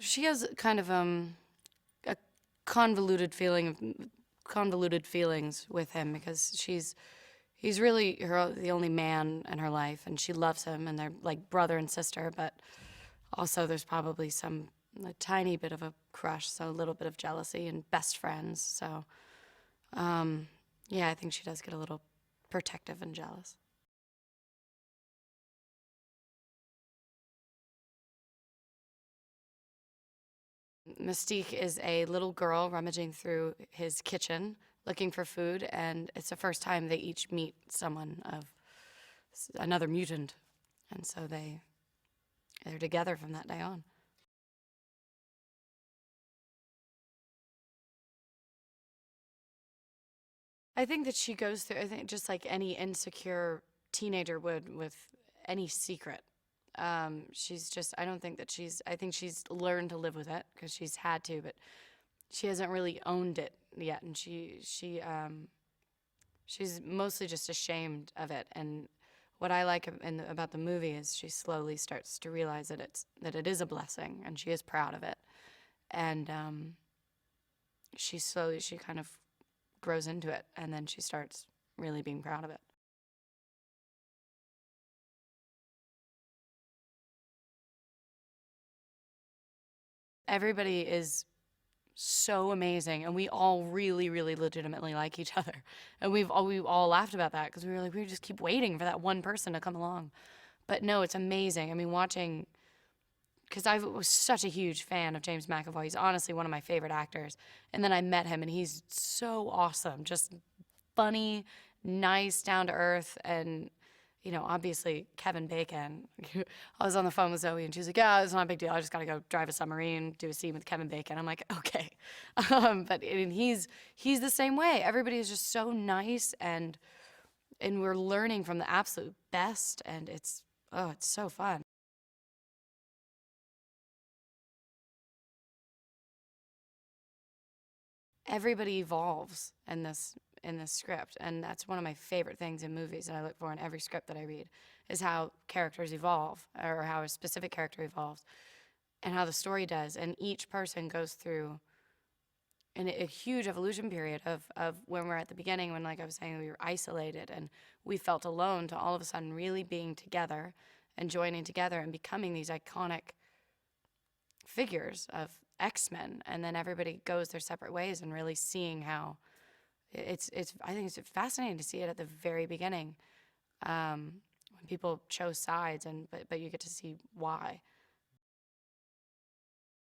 She has kind of a convoluted feelings with him because he's really the only man in her life, and she loves him, and they're like brother and sister. But also, there's probably a tiny bit of a crush, so a little bit of jealousy, and best friends. So, yeah, I think she does get a little protective and jealous. Mystique is a little girl rummaging through his kitchen looking for food, and it's the first time they each meet someone of another mutant, and so they're together from that day on. I think that she goes through, I think, just like any insecure teenager would with any secret. She's just, I don't think that I think she's learned to live with it because she's had to, but she hasn't really owned it yet. And she's mostly just ashamed of it. And what I like about the movie is she slowly starts to realize that it is a blessing, and she is proud of it. And she kind of grows into it, and then she starts really being proud of it. Everybody is so amazing, and we all really, really legitimately like each other. And we all laughed about that because we were like, we just keep waiting for that one person to come along. But no, it's amazing. I mean, watching, because I was such a huge fan of James McAvoy. He's honestly one of my favorite actors. And then I met him, and he's so awesome, just funny, nice, down to earth, and obviously Kevin Bacon. I was on the phone with Zoe, and she's like, "Yeah, it's not a big deal. I just got to go drive a submarine, do a scene with Kevin Bacon." I'm like, "Okay," but he's the same way. Everybody is just so nice, and we're learning from the absolute best, and it's so fun. Everybody evolves in this script, and that's one of my favorite things in movies that I look for in every script that I read is how characters evolve, or how a specific character evolves, and how the story does. And each person goes through a huge evolution period of when we're at the beginning, when, like I was saying, we were isolated and we felt alone, to all of a sudden really being together and joining together and becoming these iconic figures of X-Men. And then everybody goes their separate ways, and really seeing how it's I think it's fascinating to see it at the very beginning, when people chose sides, and but you get to see why.